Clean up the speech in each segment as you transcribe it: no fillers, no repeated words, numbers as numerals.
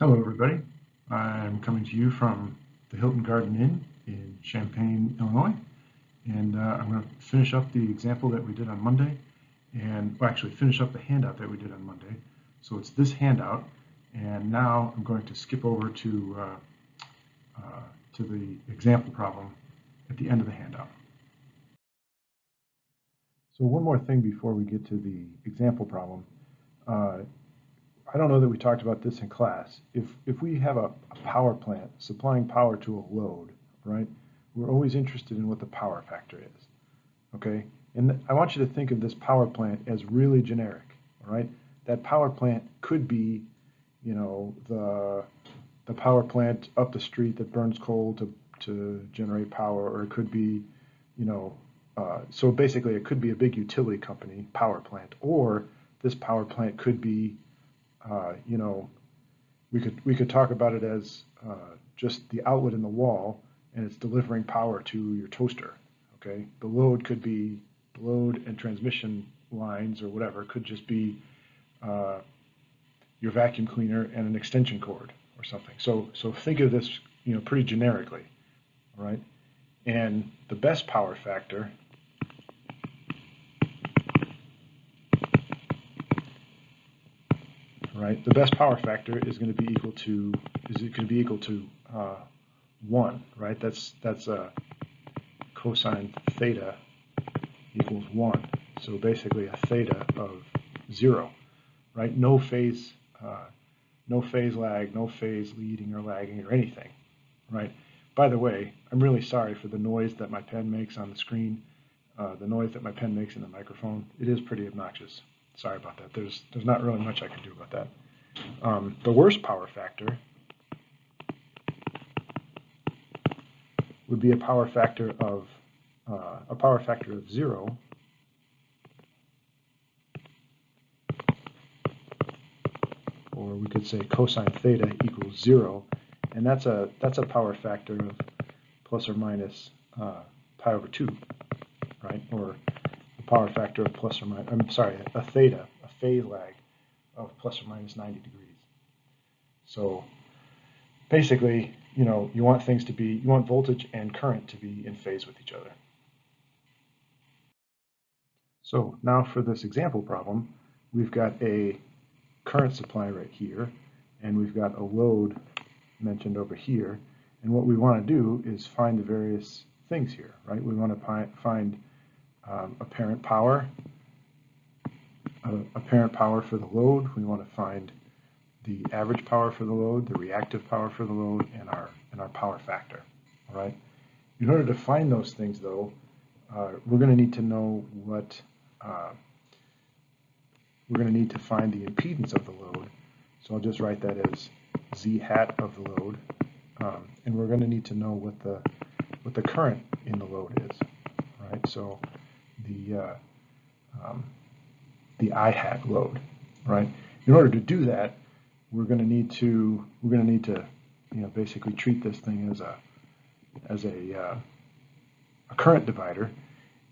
Hello, everybody. I'm coming to you from the Hilton Garden Inn in Champaign, Illinois, and I'm going to finish up the example that we did on Monday, and well, actually finish up the handout that we did on Monday. So it's this handout, and now I'm going to skip over to the example problem at the end of the handout. So one more thing before we get to the example problem. I don't know that we talked about this in class. If we have a power plant supplying power to a load, right, we're always interested in what the power factor is, okay? And I want you to think of this power plant as really generic, all right? That power plant could be, you know, the power plant up the street that burns coal to generate power, or it could be, you know, so basically it could be a big utility company power plant, or this power plant could be you know, we could talk about it as just the outlet in the wall, and it's delivering power to your toaster. Okay, the load could be load and transmission lines or whatever. It could just be your vacuum cleaner and an extension cord or something. So think of this, you know, pretty generically, all right? And the best power factor right? The best power factor is going to be equal to 1, right? That's cosine theta equals 1. So basically a theta of 0, right? No phase lag, no phase leading or lagging or anything, right? By the way, I'm really sorry for the noise that my pen makes on the screen, the noise that my pen makes in the microphone. It is pretty obnoxious. Sorry about that. There's not really much I can do about that. The worst power factor would be a power factor of 0, or we could say cosine theta equals 0, and that's a power factor of plus or minus pi over 2, right? Or a power factor of plus or minus, I'm sorry, a theta, a phase lag of plus or minus 90 degrees. So basically, you know, you want voltage and current to be in phase with each other. So now for this example problem, we've got a current supply right here, and we've got a load mentioned over here. And what we want to do is find the various things here, right? We want to find apparent power for the load. We want to find the average power for the load, the reactive power for the load, and our power factor. All right. In order to find those things, though, we're going to need to know what we're going to need to find the impedance of the load. So I'll just write that as Z hat of the load, and we're going to need to know what the current in the load is. All right. So the I hat load, right? In order to do that, we're going to need to you know, basically treat this thing as a current divider.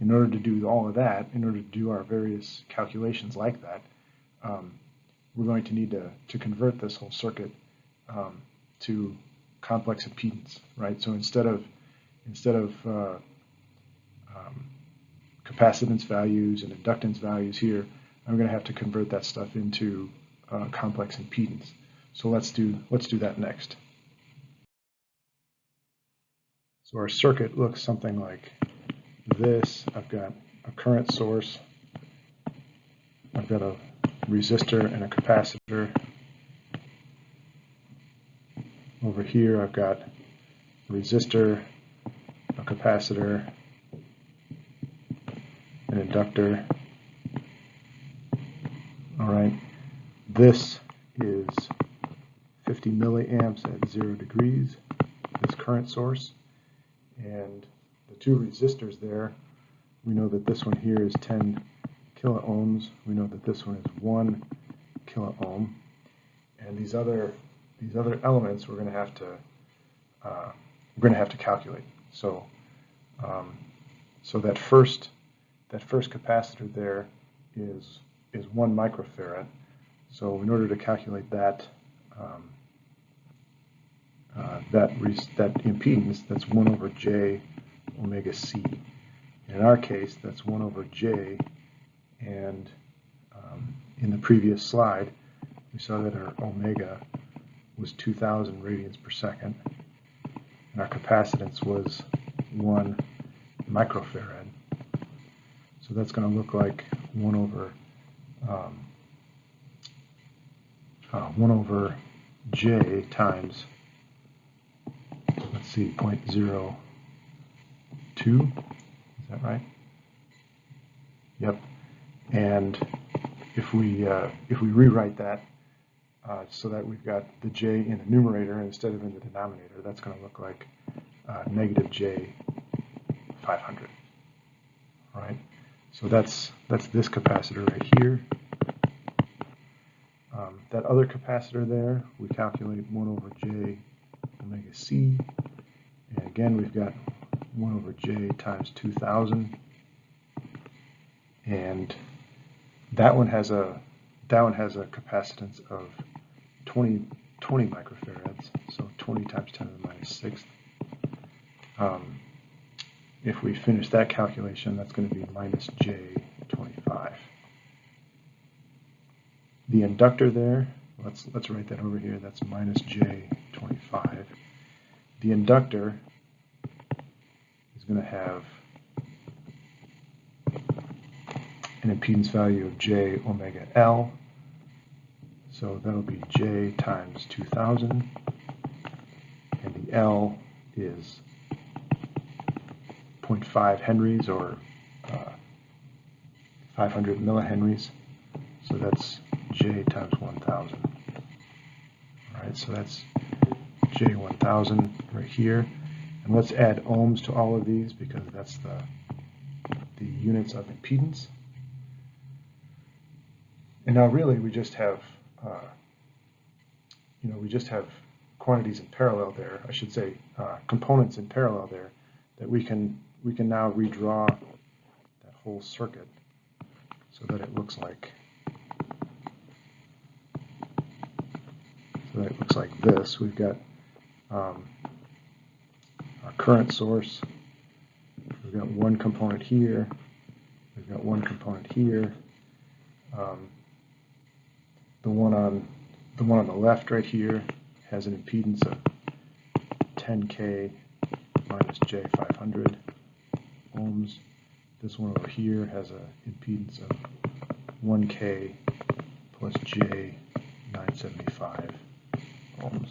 In order to do all of that, in order to do our various calculations like that, we're going to need to convert this whole circuit to complex impedance, right? So instead of capacitance values and inductance values here, I'm going to have to convert that stuff into complex impedance. So let's do that next. So our circuit looks something like this. I've got a current source, I've got a resistor and a capacitor. Over here I've got a resistor, a capacitor, an inductor. All right, this is 50 milliamps at 0 degrees, this current source. And the two resistors there, we know that this one here is 10 kiloohms. We know that this one is 1 kiloohm. And these other elements we're going to have to calculate. So so that first capacitor there is 1 microfarad. So in order to calculate that, that impedance, that's 1 over j omega c. In our case, that's 1 over j, and in the previous slide, we saw that our omega was 2,000 radians per second, and our capacitance was 1 microfarad. So that's going to look like 1 over 1 over j times, let's see, 0.02. Is that right? Yep. And if we rewrite that so that we've got the j in the numerator instead of in the denominator, that's going to look like negative j 500. All right. So that's this capacitor right here. That other capacitor there, we calculate 1 over j omega c. And again, we've got 1 over j times 2,000. And that one has a capacitance of 20 microfarads, so 20 times 10 to the minus 6th. If we finish that calculation, that's going to be minus j 25. The inductor there, let's write that over here, that's minus j 25. The inductor is going to have an impedance value of j omega L, so that'll be j times 2,000, and the L is 0.5 henries, or 500 millihenries, so that's j times 1,000. All right, so that's j 1,000 right here, and let's add ohms to all of these because that's the units of impedance. And now really we just have quantities in parallel there. I should say components in parallel there that we can now redraw that whole circuit so that it looks like this. We've got our current source. We've got one component here. We've got one component here. The one on the left right here has an impedance of 10k minus j 500 ohms. This one over here has an impedance of 1k plus j 975 ohms.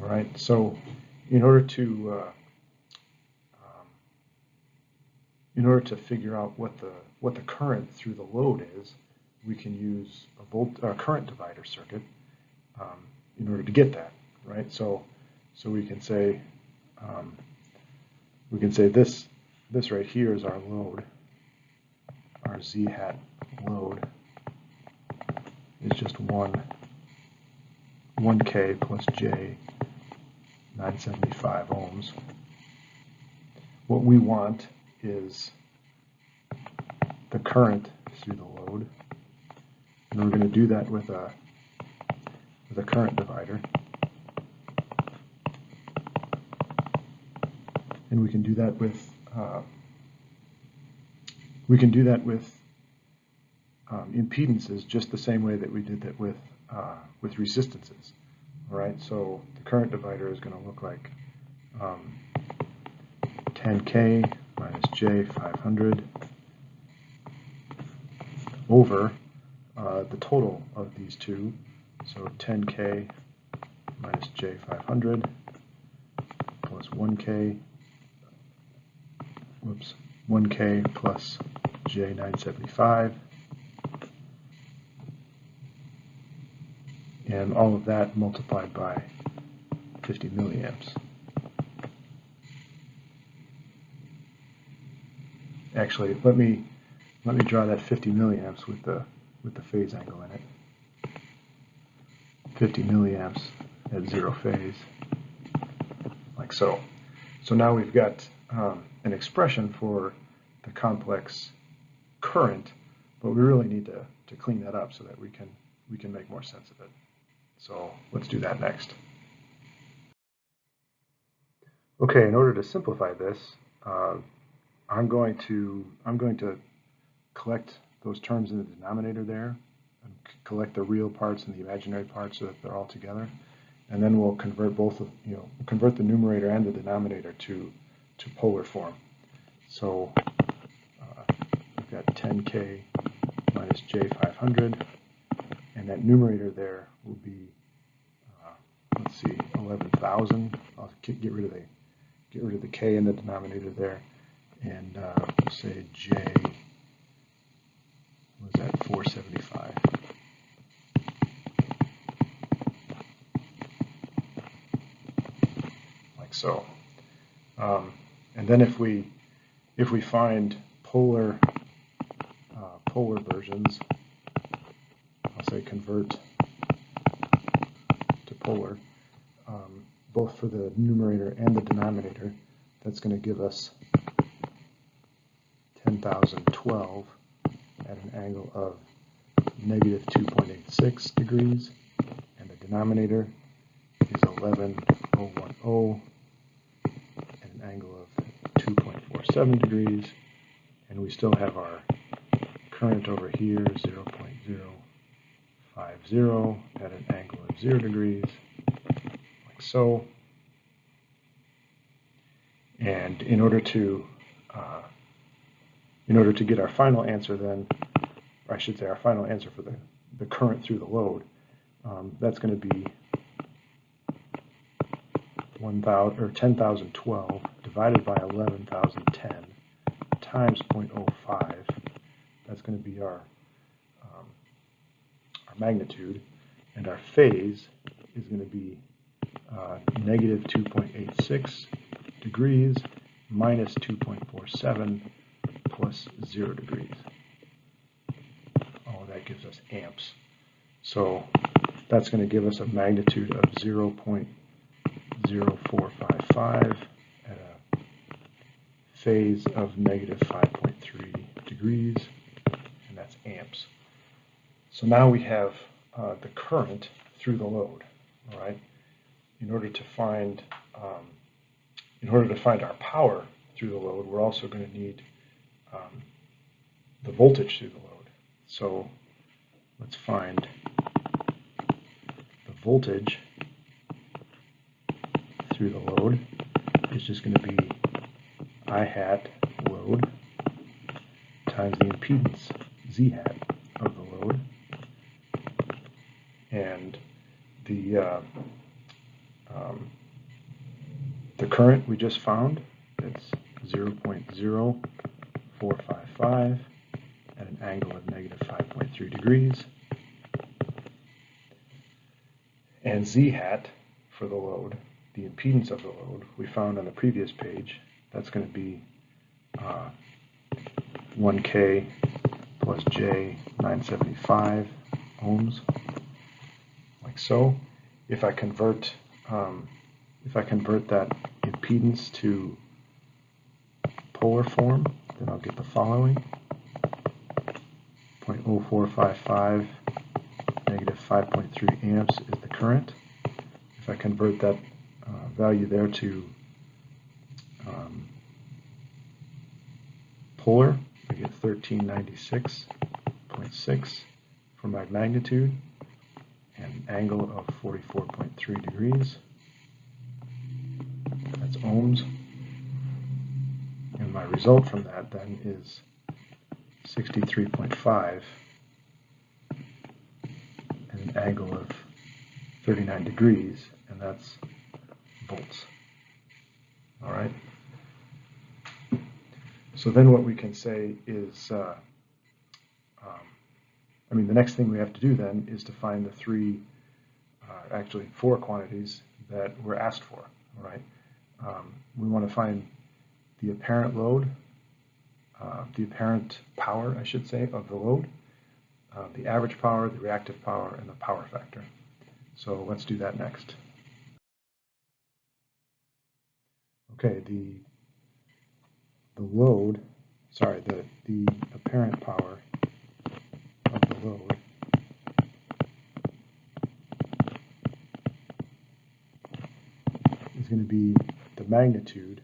All right, so in order to figure out what the current through the load is, we can use a current divider circuit in order to get that, right? So we can say this right here is our load. Our Z hat load is just 1k plus j 975 ohms. What we want is the current through the load, and we're going to do that with a current divider, and we can do that with impedances just the same way that we did that with resistances. All right, so the current divider is going to look like 10k minus j 500 over the total of these two, so 10k minus j 500 plus 1k plus j 975, and all of that multiplied by 50 milliamps. Actually, let me draw that 50 milliamps with the phase angle in it. 50 milliamps at 0 phase, like so. So now we've got an expression for the complex current, but we really need to clean that up so that we can make more sense of it. So let's do that next. Okay, in order to simplify this, I'm going to collect those terms in the denominator there, and collect the real parts and the imaginary parts so that they're all together, and then we'll convert convert the numerator and the denominator to polar form. So we've got 10k minus j500, and that numerator there will be let's see, 11,000. I'll get rid of the k in the denominator there, and we'll say j was at 475. Like so. And then if we find polar versions, I'll say convert to polar, both for the numerator and the denominator, that's going to give us 10,012 at an angle of negative 2.86 degrees, and the denominator is 11,010 at an angle of 2.47 degrees, and we still have our current over here, 0.050 at an angle of 0 degrees, like so. And in order to get our final answer then, or I should say our final answer for the current through the load, that's going to be 10,012 divided by 11,010 times 0.05. That's going to be our magnitude, and our phase is going to be negative 2.86 degrees minus 2.47 plus 0 degrees. All of that gives us amps. So that's going to give us a magnitude of 0.0455 at a phase of negative 5.3 degrees, and that's amps. So now we have the current through the load. All right. In order to find our power through the load, we're also going to need the voltage through the load. So let's find the voltage through the load. Is just going to be I hat load times the impedance Z hat of the load, and the current we just found, it's 0.0455 at an angle of negative 5.3 degrees. And Z hat for the load, the impedance of the load, we found on the previous page, that's going to be 1K plus J 975 ohms, like so. If I convert that impedance to polar form, then I'll get the following: 0.0455 negative 5.3 amps is the current. If I convert that value there to polar, I get 1396.6 for my magnitude and an angle of 44.3 degrees. That's ohms. And my result from that then is 63.5 and an angle of 39 degrees, and that's volts. All right. So then what we can say is, the next thing we have to do then is to find the actually four quantities that were asked for. All right. We want to find the apparent load, the apparent power, I should say, of the load, the average power, the reactive power, and the power factor. So let's do that next. Okay, the apparent power of the load is going to be the magnitude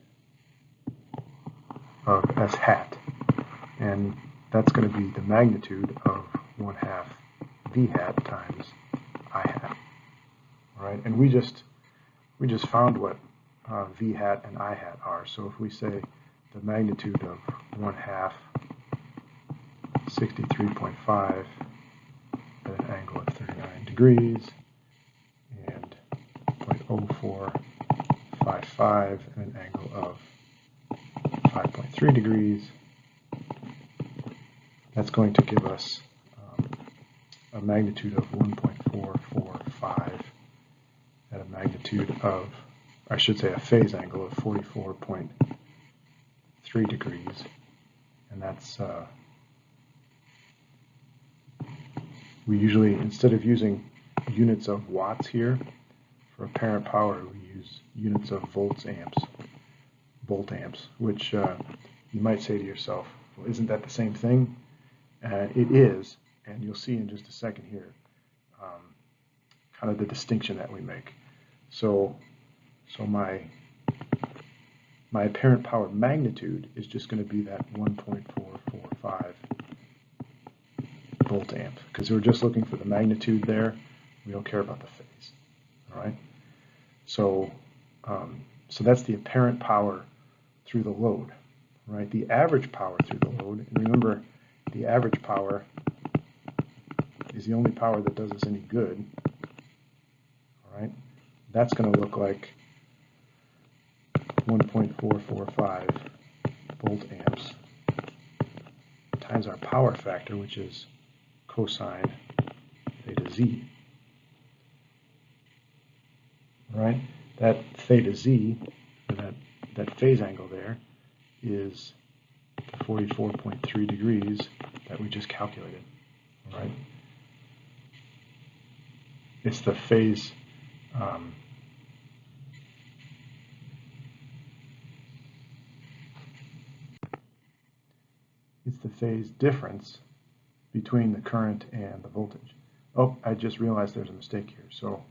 of S hat. And that's going to be the magnitude of 1/2 V hat times I hat. All right, and we just found what V hat and I hat are. So if we say the magnitude of 1/2 63.5 at an angle of 39 degrees and 0.0455 at an angle of 5.3 degrees, that's going to give us a magnitude of 1.445 at a magnitude of, I should say a phase angle of 44.3 degrees. And that's, we usually, instead of using units of watts here for apparent power, we use units of volt amps, which you might say to yourself, well, isn't that the same thing? It is, and you'll see in just a second here kind of the distinction that we make. So my apparent power magnitude is just going to be that 1.445 volt amp, because we're just looking for the magnitude there. We don't care about the phase. All right. So that's the apparent power through the load, right? The average power through the load, and remember, the average power is the only power that does us any good. All right, that's going to look like 1.445 volt amps times our power factor, which is cosine theta z. All right, that theta z, or that phase angle there, is the 44.3 degrees that we just calculated. All right, it's the phase. It's the phase difference between the current and the voltage. Oh, I just realized there's a mistake here. So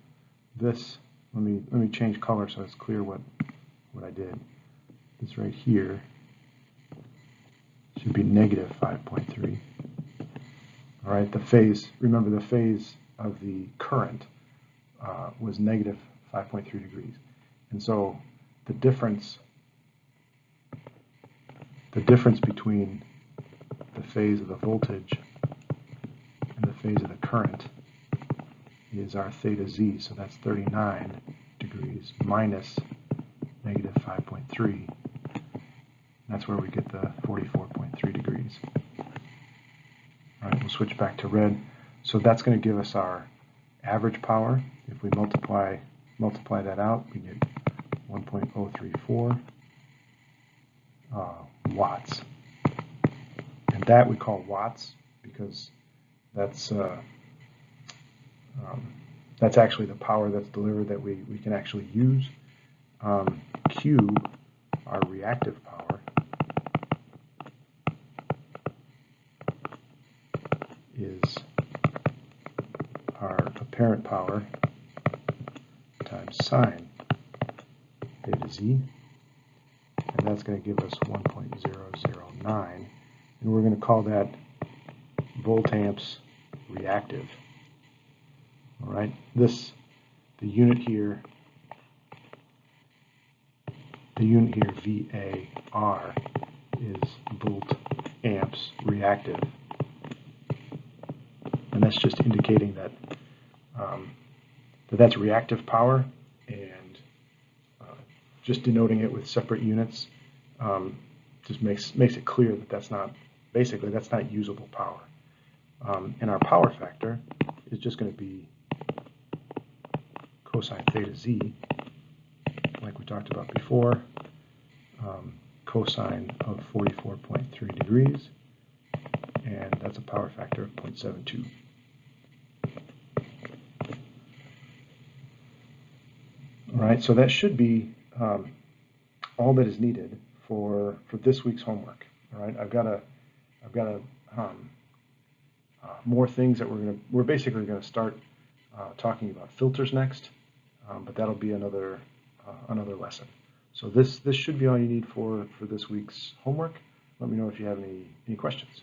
this, let me change color so it's clear what I did. This right here should be negative 5.3. All right, the phase, remember the phase of the current was negative 5.3 degrees. And so the difference between the phase of the voltage and the phase of the current is our theta z, so that's 39 degrees minus negative 5.3. That's where we get the 44.3 degrees. All right, we'll switch back to red. So that's going to give us our average power. If we multiply that out, we get 1.034 watts. And that we call watts because that's actually the power that's delivered that we can actually use. Q, our reactive power, is our apparent power times sine theta z, and that's going to give us 1.009, and we're going to call that volt amps reactive. All right, the unit here VAR is volt amps reactive, and that's just indicating that that's reactive power, and just denoting it with separate units just makes it clear that that's not usable power. And our power factor is just going to be cosine theta z, like we talked about before, cosine of 44.3 degrees, and that's a power factor of 0.72. All right, so that should be all that is needed for this week's homework. All right, I've got more things that we're basically going to start talking about filters next, but that'll be another another lesson. So this should be all you need for this week's homework. Let me know if you have any questions.